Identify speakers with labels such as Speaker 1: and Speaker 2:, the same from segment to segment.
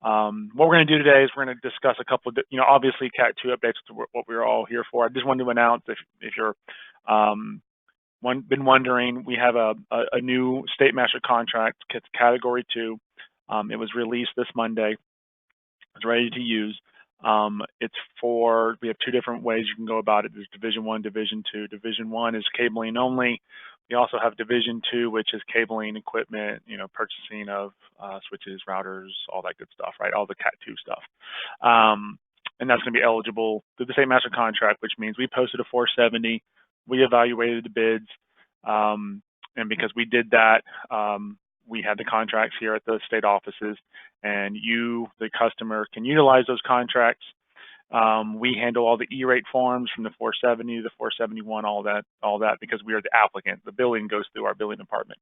Speaker 1: What we're going to do today is we're going to discuss a couple of, obviously Cat 2 updates to what we're all here for. I just wanted to announce if you're been wondering, we have a new State Master contract, Category 2. It was released this Monday. It's ready to use. We have two different ways you can go about it. There's Division 1, Division 2. Division 1 is cabling only. We also have Division 2, which is cabling equipment, purchasing of switches, routers, all that good stuff, right? All the Cat 2 stuff. And that's going to be eligible through the State Master contract, which means we posted a 470. We evaluated the bids. And because we did that, we had the contracts here at the state offices, and you, the customer, can utilize those contracts. We handle all the E-rate forms from the 470 to the 471, all that because we are the applicant. The billing goes through our billing department.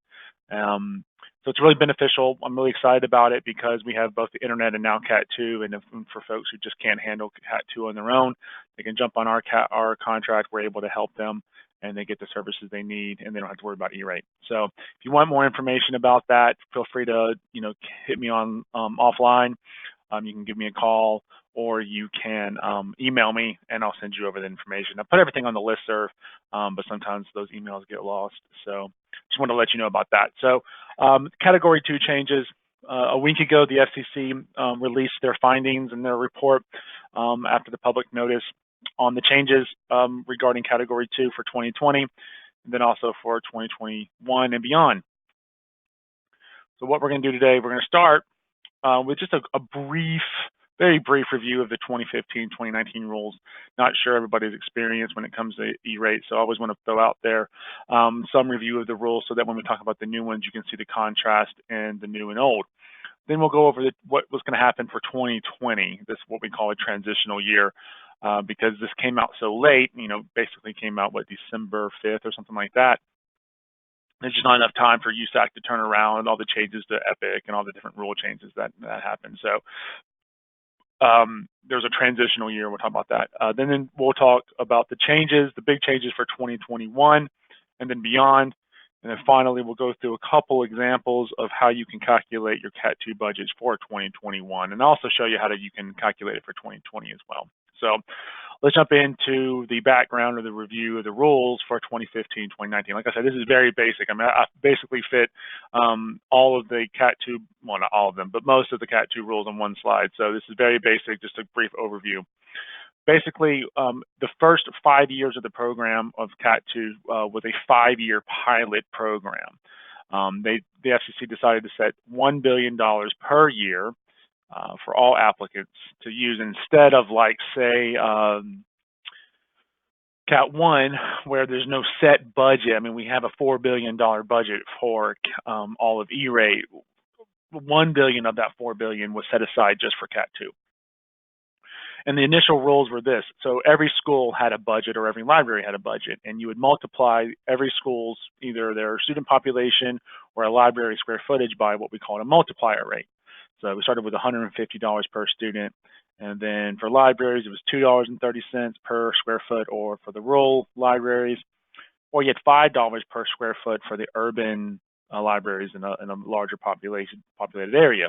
Speaker 1: So it's really beneficial. I'm really excited about it because we have both the internet and now Cat 2, and for folks who just can't handle Cat 2 on their own, they can jump on our contract. We're able to help them, and they get the services they need, and they don't have to worry about E-rate. So if you want more information about that, feel free to hit me on offline. You can give me a call, or you can email me, and I'll send you over the information. I put everything on the listserv, but sometimes those emails get lost. So just want to let you know about that. So Category 2 changes. A week ago, the FCC released their findings and their report after the public notice on the changes regarding Category 2 for 2020, and then also for 2021 and beyond. So what we're going to do today, we're going to start with just a very brief review of the 2015-2019 rules. Not sure everybody's experience when it comes to E-rate, so I always want to throw out there some review of the rules so that when we talk about the new ones, you can see the contrast and the new and old. Then we'll go over what was going to happen for 2020, this what we call a transitional year, because this came out so late, basically came out, December 5th or something like that. There's just not enough time for USAC to turn around all the changes to EPIC and all the different rule changes that happened. So there's a transitional year. We'll talk about that. Then we'll talk about the changes, the big changes for 2021 and then beyond. And then finally, we'll go through a couple examples of how you can calculate your Cat 2 budgets for 2021, and also show you how you can calculate it for 2020 as well. So let's jump into the background or the review of the rules for 2015-2019. Like I said, this is very basic. I mean, I basically fit all of the Cat 2, well, not all of them, but most of the Cat 2 rules on one slide. So this is very basic, just a brief overview. Basically, the first 5 years of the program of Cat 2 was a 5-year pilot program. The FCC decided to set $1 billion per year for all applicants to use, instead of, like, say, Cat 1, where there's no set budget. I mean, we have a $4 billion budget for all of E-rate. $1 billion of that $4 billion was set aside just for Cat 2. And the initial rules were this. So every school had a budget, or every library had a budget, and you would multiply every school's, either their student population or a library square footage, by what we call a multiplier rate. So we started with $150 per student, and then for libraries, it was $2.30 per square foot, or for the rural libraries, or you had $5 per square foot for the urban libraries in a larger populated area.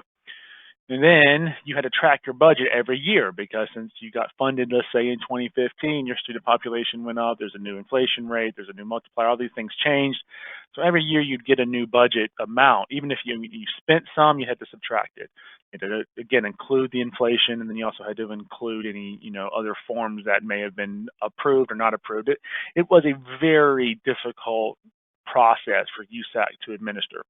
Speaker 1: And then you had to track your budget every year, because since you got funded, let's say in 2015, your student population went up, there's a new inflation rate, there's a new multiplier, all these things changed. So every year you'd get a new budget amount. Even if you spent some, you had to subtract it. You had to, again, include the inflation, and then you also had to include any other forms that may have been approved or not approved. It was a very difficult process for USAC to administer.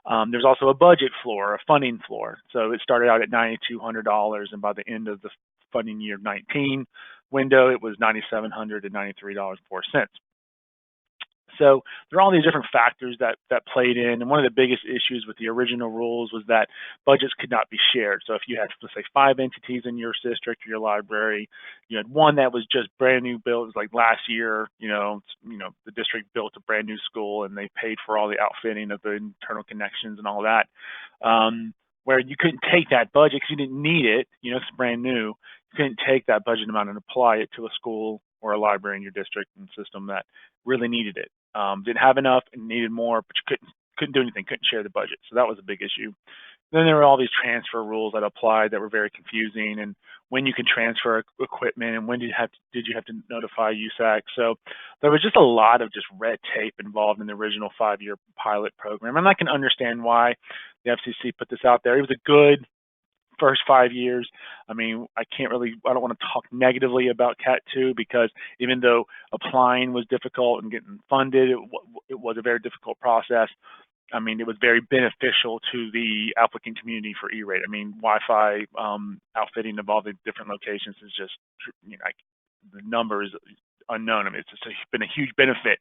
Speaker 1: There's also a budget floor, a funding floor. So it started out at $9,200, and by the end of the funding year 19 window, it was $9,700 to $93.04. So there are all these different factors that played in, and one of the biggest issues with the original rules was that budgets could not be shared. So if you had, let's say, 5 entities in your district or your library, you had one that was just brand new built. It was like last year, the district built a brand new school, and they paid for all the outfitting of the internal connections and all that. Where you couldn't take that budget because you didn't need it, it's brand new. You couldn't take that budget amount and apply it to a school or a library in your district and system that really needed it. Didn't have enough and needed more, but you couldn't do anything, couldn't share the budget. So that was a big issue. Then there were all these transfer rules that applied that were very confusing, and when you can transfer equipment and when did you have to notify USAC. So there was just a lot of just red tape involved in the original 5-year pilot program. And I can understand why the FCC put this out there. It was a good first 5 years. I mean, I don't want to talk negatively about Cat 2 because even though applying was difficult and getting funded, it was a very difficult process. I mean, it was very beneficial to the applicant community for E-rate. I mean, Wi-Fi outfitting of all the different locations is just, the number is unknown. I mean, it's just been a huge benefit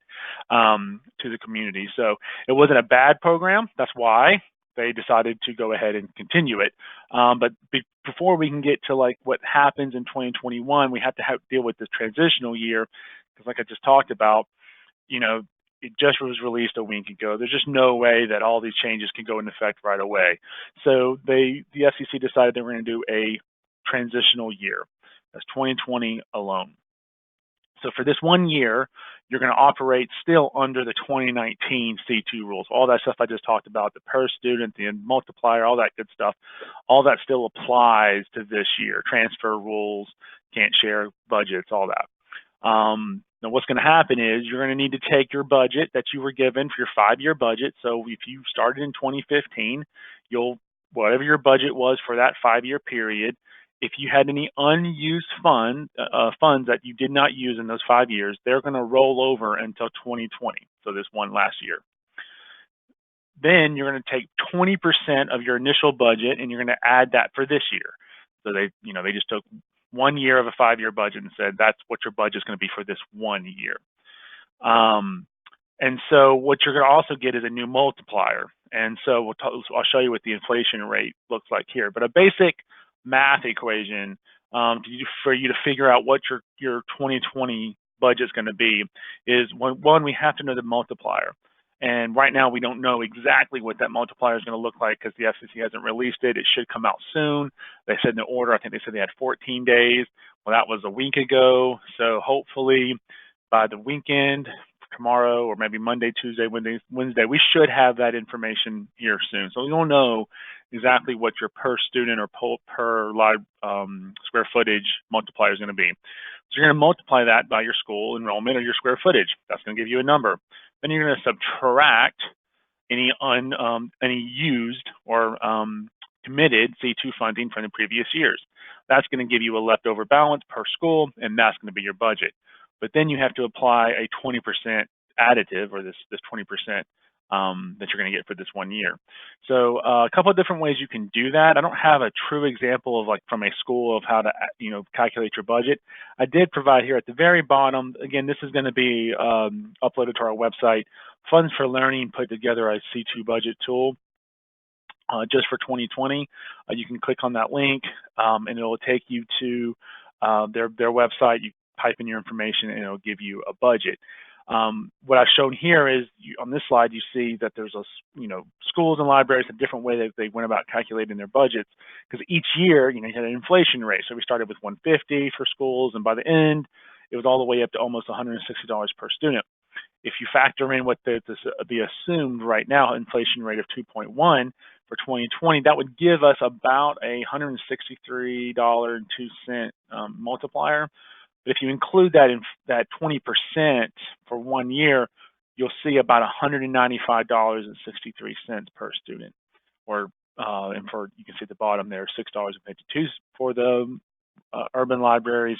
Speaker 1: to the community. So it wasn't a bad program. That's why they decided to go ahead and continue it. But before we can get to like what happens in 2021, we have to deal with this transitional year because, like I just talked about, it just was released a week ago. There's just no way that all these changes can go into effect right away. So the FCC decided they were going to do a transitional year. That's 2020 alone. So for this 1 year, you're going to operate still under the 2019 C2 rules. All that stuff I just talked about, the per student, the multiplier, all that good stuff, all that still applies to this year. Transfer rules, can't share budgets, all that. Now what's going to happen is you're going to need to take your budget that you were given for your 5-year budget. So if you started in 2015, whatever your budget was for that 5-year period, if you had any unused funds that you did not use in those 5 years, they're going to roll over until 2020, so this one last year. Then you're going to take 20% of your initial budget and you're going to add that for this year. So they just took 1 year of a 5-year budget and said that's what your budget is going to be for this 1 year. And so what you're going to also get is a new multiplier. And so I'll show you what the inflation rate looks like here. But a basic math equation for you to figure out what your 2020 budget is going to be is one, we have to know the multiplier. And right now we don't know exactly what that multiplier is going to look like because the FCC hasn't released it. It should come out soon. They said in the order, I think they said they had 14 days. Well, that was a week ago. So hopefully by the weekend, tomorrow, or maybe Monday, Tuesday, Wednesday, we should have that information here soon. So you'll know exactly what your per student or per square footage multiplier is going to be. So you're going to multiply that by your school enrollment or your square footage. That's going to give you a number. Then you're going to subtract any used or committed C2 funding from the previous years. That's going to give you a leftover balance per school, and that's going to be your budget. But then you have to apply a 20% additive, or this 20% that you're going to get for this 1 year. So a couple of different ways you can do that. I don't have a true example of like from a school of how to calculate your budget. I did provide here at the very bottom. Again, this is going to be uploaded to our website. Funds for Learning put together a C2 budget tool just for 2020. You can click on that link and it will take you to their website. You type in your information and it'll give you a budget. What I've shown here is on this slide, you see that there's schools and libraries, a different way that they went about calculating their budgets, because each year, you had an inflation rate. So we started with $150 for schools, and by the end, it was all the way up to almost $160 per student. If you factor in what the assumed right now inflation rate of 2.1 for 2020, that would give us about a $163.02 multiplier. But if you include that 20% for 1 year, you'll see about $195.63 per student, or and for you can see at the bottom there, $6.52 for the urban libraries,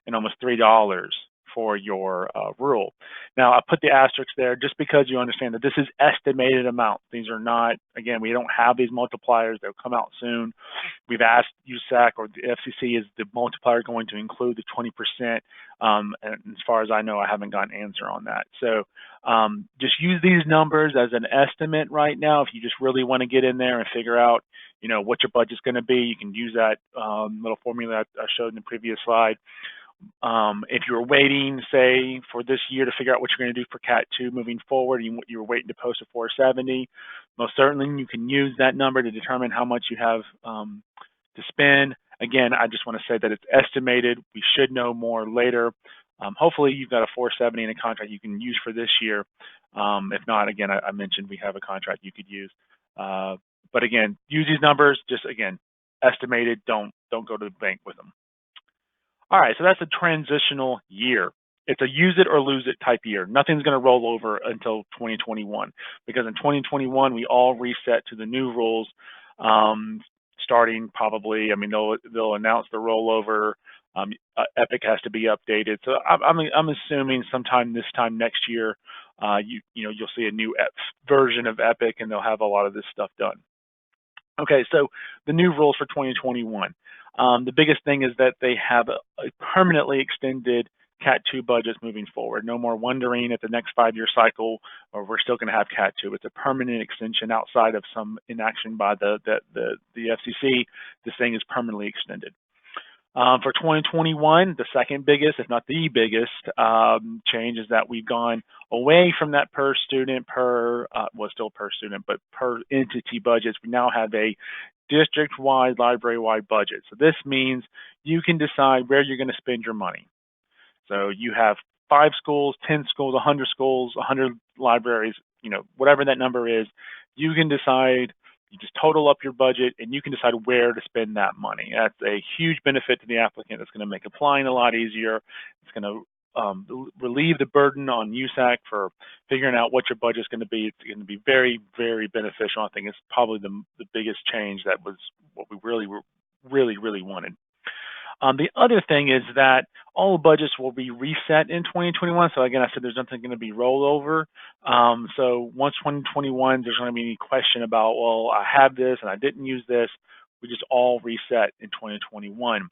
Speaker 1: and almost $3 for your rural. Now I put the asterisk there just because you understand that this is estimated amount. These are not, again, we don't have these multipliers. They'll come out soon. We've asked USAC or the FCC, is the multiplier going to include the 20%? And as far as I know, I haven't gotten an answer on that. So just use these numbers as an estimate right now. If you just really want to get in there and figure out, what your budget's going to be, you can use that little formula I showed in the previous slide. If you're waiting, say, for this year to figure out what you're going to do for Cat 2 moving forward, you were waiting to post a 470, most certainly you can use that number to determine how much you have to spend. Again, I just want to say that it's estimated. We should know more later. Hopefully you've got a 470 in a contract you can use for this year. If not, again, I mentioned we have a contract you could use. But again, use these numbers, just again, estimated, don't go to the bank with them. All right, so that's a transitional year. It's a use it or lose it type year. Nothing's going to roll over until 2021, because in 2021 we all reset to the new rules, starting probably. I mean, they'll announce the rollover. Epic has to be updated, so I'm assuming sometime this time next year, you'll see a new version of Epic, and they'll have a lot of this stuff done. Okay, so the new rules for 2021. The biggest thing is that they have a permanently extended Cat 2 budgets moving forward. No more wondering at the next 5-year cycle, or we're still going to have Cat 2. It's a permanent extension outside of some inaction by the FCC. This thing is permanently extended. For 2021, the second biggest, if not the biggest, change is that we've gone away from that per student, still per student, but per entity budgets. We now have a district-wide, library-wide budget. So this means you can decide where you're going to spend your money. So you have 5 schools, 10 schools, 100 schools, 100 libraries, whatever that number is, you can decide. You just total up your budget, and you can decide where to spend that money. That's a huge benefit to the applicant. It's going to make applying a lot easier. It's going to relieve the burden on USAC for figuring out what your budget is going to be. It's going to be very, very beneficial. I think it's probably the biggest change that was what we really wanted. The other thing is that all the budgets will be reset in 2021. So again, I said there's nothing going to be rollover. So once 2021, there's going to be any question about, well, I have this and I didn't use this. We just all reset in 2021.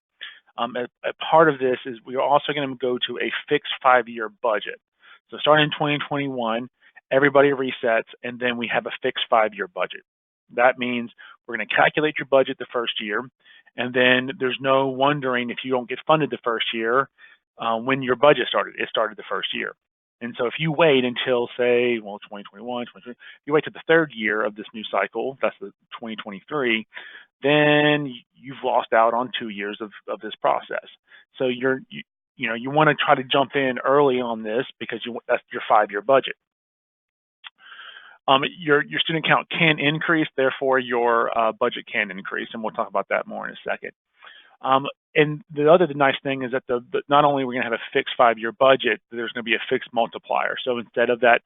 Speaker 1: A part of this is we are also going to go to a fixed 5-year budget. So starting in 2021, everybody resets, and then we have a fixed 5-year budget. That means we're going to calculate your budget the first year, and then there's no wondering if you don't get funded the first year when your budget started. It started the first year. And so if you wait until, say, 2021, 2022, you wait to the 3rd year of this new cycle, that's the 2023, then you've lost out on 2 years of this process. So you want to try to jump in early on this because that's your 5-year budget. Your student count can increase, therefore your budget can increase, and we'll talk about that more in a second. And the other nice thing is that not only are we going to have a fixed 5-year budget, there's going to be a fixed multiplier. So instead of that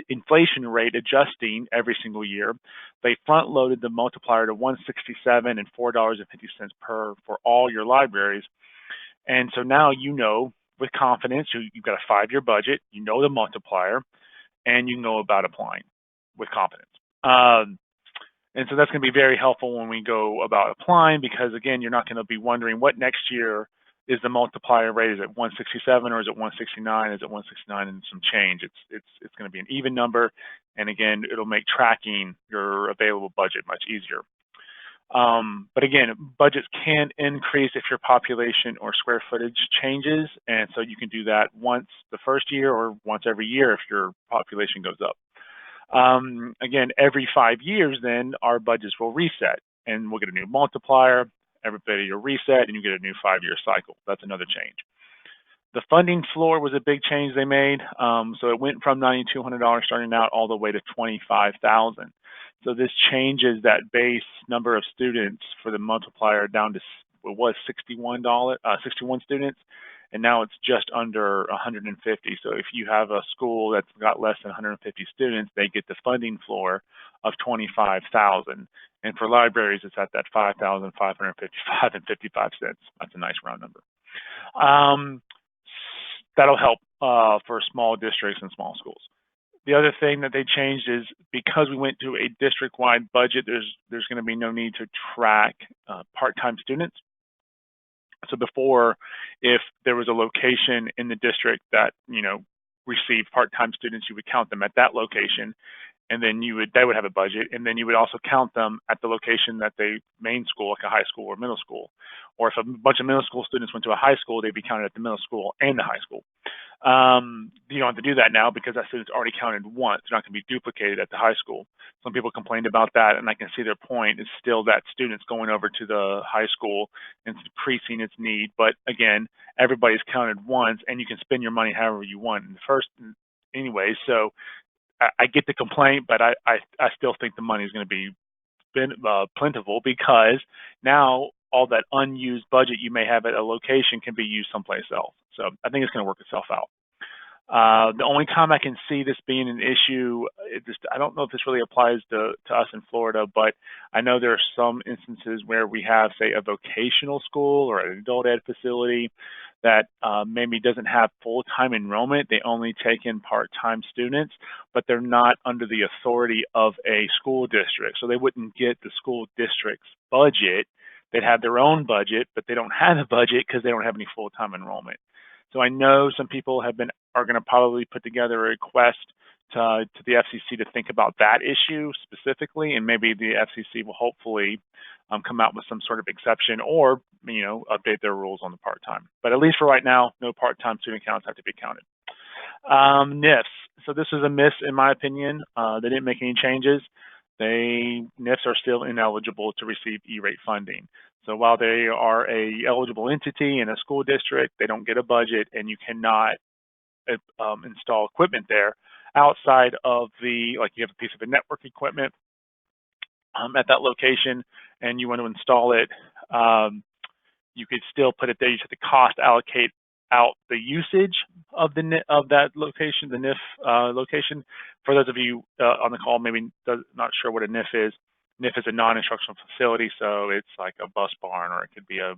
Speaker 1: inflation rate adjusting every single year, they front-loaded the multiplier to $167 and $4.50 for all your libraries. And so now with confidence, you've got a 5-year budget, the multiplier, and you know about applying with confidence. And so that's going to be very helpful when we go about applying, because again, you're not going to be wondering what next year is the multiplier rate. Is it 167 or is it 169? Is it 169 and some change? It's going to be an even number, and again, it'll make tracking your available budget much easier. But again, budgets can increase if your population or square footage changes, and so you can do that once the first year or once every year if your population goes up. Again, every 5 years, then our budgets will reset, and we'll get a new multiplier. Everybody will reset, and you get a new 5-year cycle. That's another change. The funding floor was a big change they made. So it went from $9,200 starting out all the way to $25,000. So this changes that base number of students for the multiplier down to, it was 61 students, and now it's just under 150. So if you have a school that's got less than 150 students, they get the funding floor of $25,000. And for libraries, it's at that $5,555.55. That's a nice round number. That'll help for small districts and small schools. The other thing that they changed is because we went to a district-wide budget, there's going to be no need to track part-time students. So before, if there was a location in the district that received part-time students, you would count them at that location, and then they would have a budget, and then you would also count them at the location that they main school, like a high school or middle school. Or if a bunch of middle school students went to a high school, they'd be counted at the middle school and the high school. You don't have to do that now because that student's already counted once. They're not going to be duplicated at the high school. Some people complained about that, and I can see their point. It's still that student's going over to the high school and increasing its need. But again, everybody's counted once, and you can spend your money however you want in the first anyway. So I get the complaint, but I still think the money is going to be plentiful, because now all that unused budget you may have at a location can be used someplace else. So I think it's going to work itself out. The only time I can see this being an issue, I don't know if this really applies to us in Florida, but I know there are some instances where we have, say, a vocational school or an adult ed facility that maybe doesn't have full-time enrollment. They only take in part-time students, but they're not under the authority of a school district. So they wouldn't get the school district's budget. They'd have their own budget, but they don't have a budget because they don't have any full-time enrollment. So I know some people are going to probably put together a request to the FCC to think about that issue specifically, and maybe the FCC will hopefully come out with some sort of exception, or update their rules on the part-time. But at least for right now, no part-time student counts have to be counted. NIFs. So this is a miss in my opinion. They didn't make any changes. NIFs are still ineligible to receive E-rate funding. So while they are a eligible entity in a school district, they don't get a budget, and you cannot install equipment there outside of like you have a piece of a network equipment at that location and you want to install it, you could still put it there. You just have to cost allocate out the usage of that location, the NIF location. For those of you on the call maybe not sure what a NIF is a non-instructional facility, so it's like a bus barn, or it could be a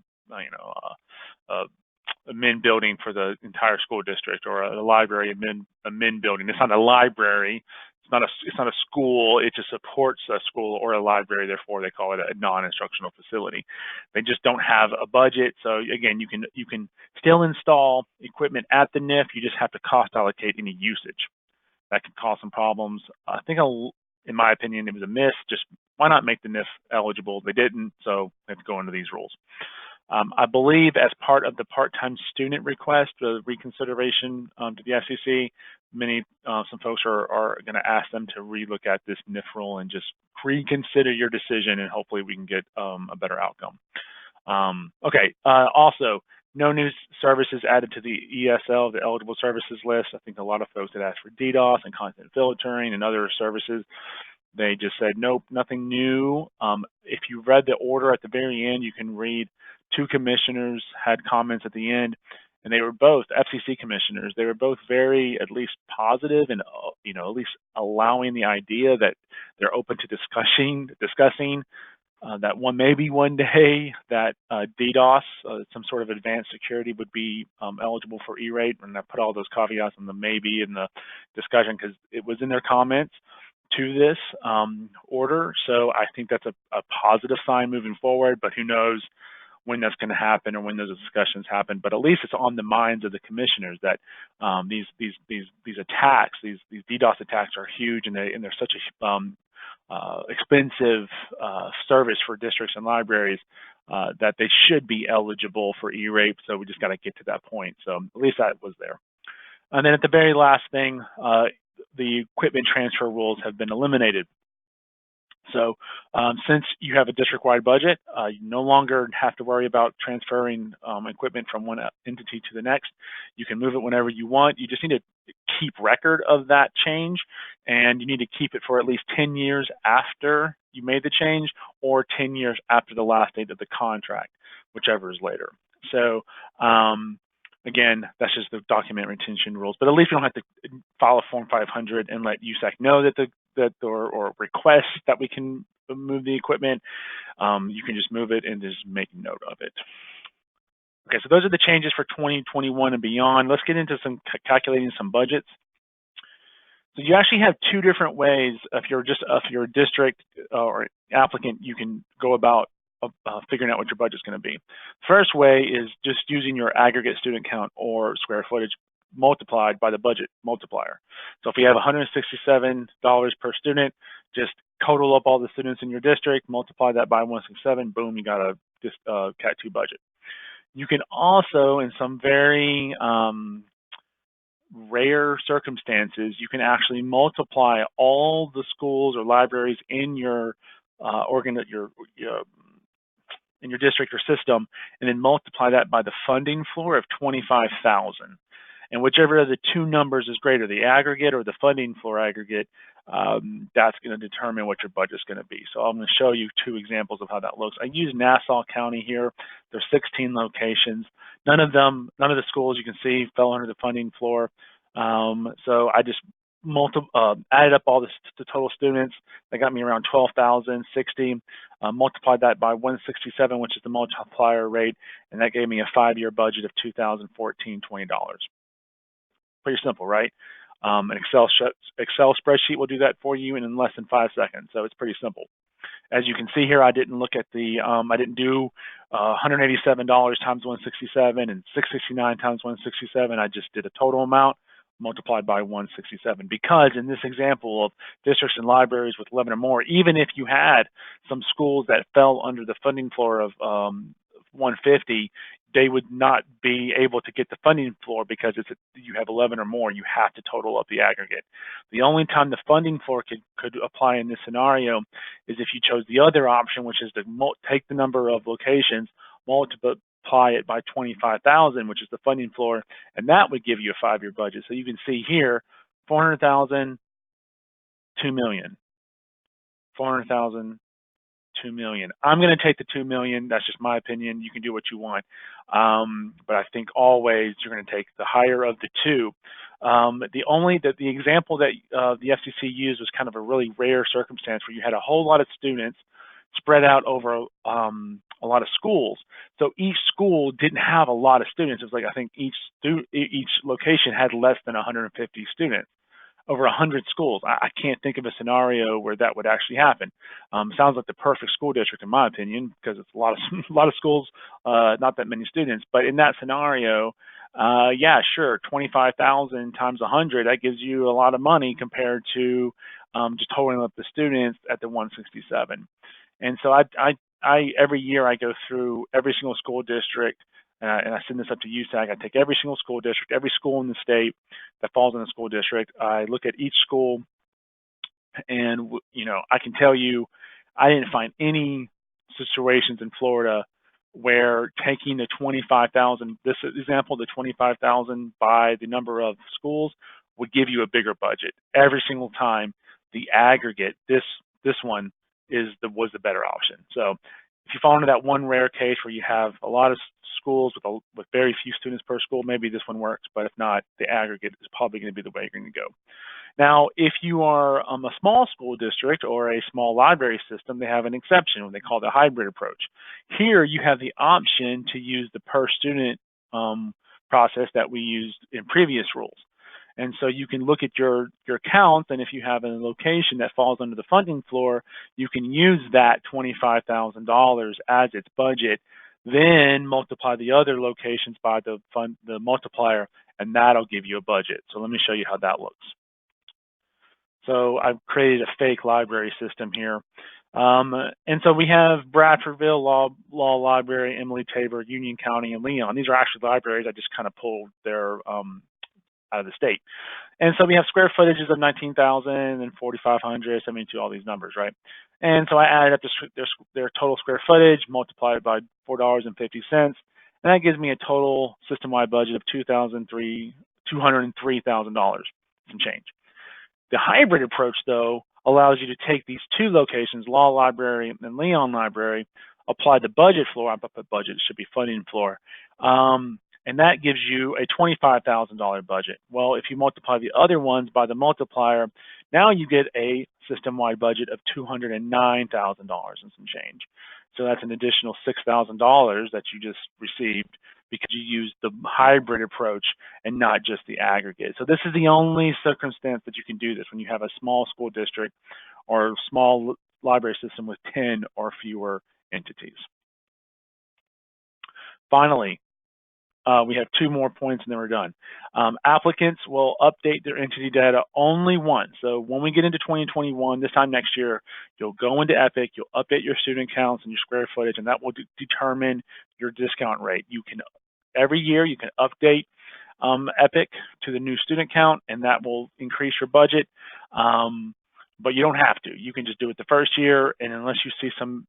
Speaker 1: min building for the entire school district, or a library, a min building. It's not a library. It's not a school. It just supports a school or a library. Therefore, they call it a non-instructional facility. They just don't have a budget. So again, you can still install equipment at the NIF. You just have to cost allocate any usage. That could cause some problems. I think, in my opinion, it was a miss. Just why not make the NIF eligible? They didn't, so they have to go into these rules. I believe as part of the part-time student request, the reconsideration to the FCC, some folks are going to ask them to relook at this NIF rule and just reconsider your decision, and hopefully we can get a better outcome. Also, no new services added to the ESL, the eligible services list. I think a lot of folks had asked for DDoS and content filtering and other services. They just said, nope, nothing new. If you read the order at the very end, you can read 2 commissioners had comments at the end, and they were both FCC commissioners. They were both very, at least positive, and at least allowing the idea that they're open to discussing that maybe one day that DDoS, some sort of advanced security, would be eligible for E-rate. And I put all those caveats in the maybe in the discussion because it was in their comments to this order. So I think that's a positive sign moving forward, but who knows when that's going to happen or when those discussions happen. But at least it's on the minds of the commissioners that these attacks, these DDoS attacks, are huge, and they're such a expensive service for districts and libraries that they should be eligible for E-rate. So we just got to get to that point. So at least that was there. And then at the very last thing, the equipment transfer rules have been eliminated. So since you have a district-wide budget, you no longer have to worry about transferring equipment from one entity to the next. You can move it whenever you want. You just need to keep record of that change, and you need to keep it for at least 10 years after you made the change, or 10 years after the last date of the contract, whichever is later. So again, that's just the document retention rules, but at least you don't have to file a Form 500 and let USAC know or request that we can move the equipment. You can just move it and just make note of it. Okay, so those are the changes for 2021 and beyond. Let's get into calculating some budgets. So you actually have 2 different ways. If you're a district or applicant, you can go about figuring out what your budget's going to be. First way is just using your aggregate student count or square footage multiplied by the budget multiplier. So if you have $167 per student, just total up all the students in your district, multiply that by 167, boom, you got a Cat 2 budget. You can also, in some very rare circumstances, you can actually multiply all the schools or libraries in your in your district or system, and then multiply that by the funding floor of 25,000. And whichever of the two numbers is greater, the aggregate or the funding floor aggregate, that's going to determine what your budget's going to be. So I'm going to show you two examples of how that looks. I use Nassau County here. There's 16 locations. None of the schools you can see fell under the funding floor. So I just added up all the total students. That got me around 12,060. Multiplied that by 167, which is the multiplier rate, and that gave me a 5-year budget of $2,014.20. Pretty simple, right? An Excel spreadsheet will do that for you in less than 5 seconds, so it's pretty simple. As you can see here, I didn't look at the, I didn't do $187 times 167 and $669 times 167. I just did a total amount multiplied by 167, because in this example of districts and libraries with 11 or more, even if you had some schools that fell under the funding floor of 150, they would not be able to get the funding floor because you have 11 or more. You have to total up the aggregate. The only time the funding floor could apply in this scenario is if you chose the other option, which is to take the number of locations, multiply it by 25,000, which is the funding floor, and that would give you a 5-year budget. So you can see here, 400,000, 2 million, 400,000, 2 million. I'm going to take the 2 million. That's just my opinion. You can do what you want. But I think always you're going to take the higher of the two. The example that the FCC used was kind of a really rare circumstance where you had a whole lot of students spread out over a lot of schools. So each school didn't have a lot of students. It was like, I think each location had less than 150 students over 100 schools. I can't think of a scenario where that would actually happen. Sounds like the perfect school district in my opinion, because it's a lot of schools, not that many students. But in that scenario, yeah, sure, 25,000 times 100, that gives you a lot of money compared to just totaling up the students at the 167. And so I every year I go through every single school district, and I send this up to USAC. I take every single school district, every school in the state that falls in the school district. I look at each school, and I can tell you, I didn't find any situations in Florida where taking the 25,000, this example, the 25,000 by the number of schools would give you a bigger budget. Every single time, the aggregate, this one was the better option. So if you fall into that one rare case where you have a lot of schools with very few students per school, maybe this one works, but if not, the aggregate is probably going to be the way you're going to go. Now, if you are a small school district or a small library system, they have an exception, what they call the hybrid approach. Here, you have the option to use the per student process that we used in previous rules. And so you can look at your counts, and if you have a location that falls under the funding floor, you can use that $25,000 as its budget, then multiply the other locations by the multiplier, and that'll give you a budget. So let me show you how that looks. So I've created a fake library system here. And so we have Bradfordville Law Library, Emily Tabor, Union County, and Leon. These are actually libraries. I just kind of pulled their out of the state. And so we have square footages of 19,000 and 4,500, 72, all these numbers, right? And so I added up their total square footage, multiplied by $4.50, and that gives me a total system-wide budget of $203,000, some change. The hybrid approach, though, allows you to take these two locations, Law Library and Leon Library, apply the budget floor. I put budget, it should be funding floor. And that gives you a $25,000 budget. Well, if you multiply the other ones by the multiplier, now you get a system-wide budget of $209,000 and some change. So that's an additional $6,000 that you just received because you used the hybrid approach and not just the aggregate. So this is the only circumstance that you can do this, when you have a small school district or small library system with 10 or fewer entities. Finally, we have 2 more points and then we're done. Applicants will update their entity data only once. So when we get into 2021, this time next year, you'll go into Epic, you'll update your student counts and your square footage, and that will determine your discount rate. You can, every year, you can update Epic to the new student count, and that will increase your budget. But you don't have to. You can just do it the first year, and unless you see some,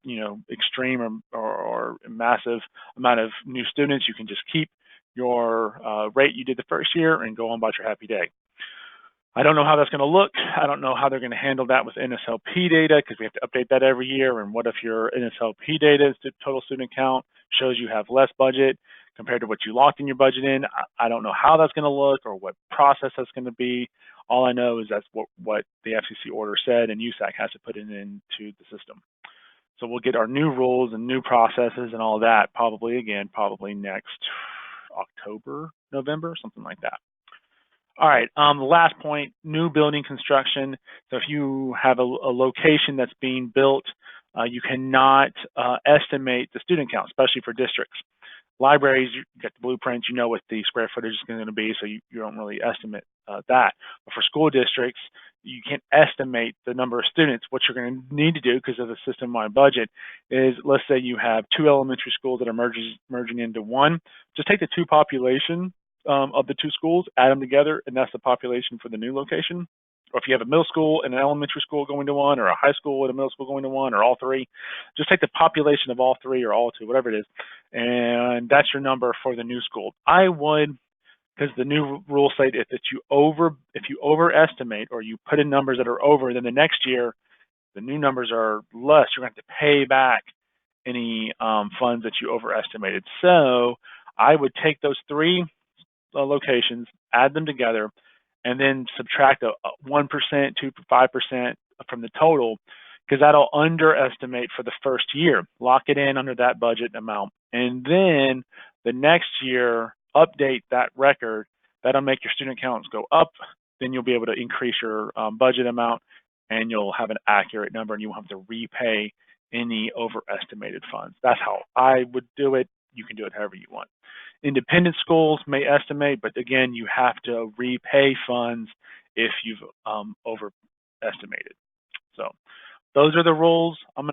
Speaker 1: extreme or massive amount of new students, you can just keep your rate you did the first year and go on about your happy day. I don't know how that's going to look. I don't know how they're going to handle that with NSLP data, because we have to update that every year. And what if your NSLP data, total student count, shows you have less budget compared to what you locked in your budget in? I don't know how that's going to look or what process that's going to be. All I know is that's what the FCC order said, and USAC has to put it into the system. So we'll get our new rules and new processes and all that probably next October, November, something like that. All right, the last point, new building construction. So if you have a location that's being built, you cannot estimate the student count, especially for districts. Libraries, you get the blueprints, you know what the square footage is going to be, so you don't really estimate that. But for school districts, you can't estimate the number of students. What you're going to need to do, because of the system-wide budget, is let's say you have 2 elementary schools that are merging into one. Just take the 2 population of the 2 schools, add them together, and that's the population for the new location. Or if you have a middle school and an elementary school going to one, or a high school and a middle school going to one, or all 3, just take the population of all 3 or all 2, whatever it is, and that's your number for the new school. I would, because the new rules say if you overestimate or you put in numbers that are over, then the next year the new numbers are less. You're going to have to pay back any funds that you overestimated. So I would take those 3 locations, add them together, and then subtract a 1%, 2%, 5% from the total, because that'll underestimate for the first year. Lock it in under that budget amount. And then the next year, update that record. That'll make your student counts go up. Then you'll be able to increase your budget amount, and you'll have an accurate number, and you won't have to repay any overestimated funds. That's how I would do it. You can do it however you want. Independent schools may estimate, but again, you have to repay funds if you've overestimated. So those are the rules. I'm going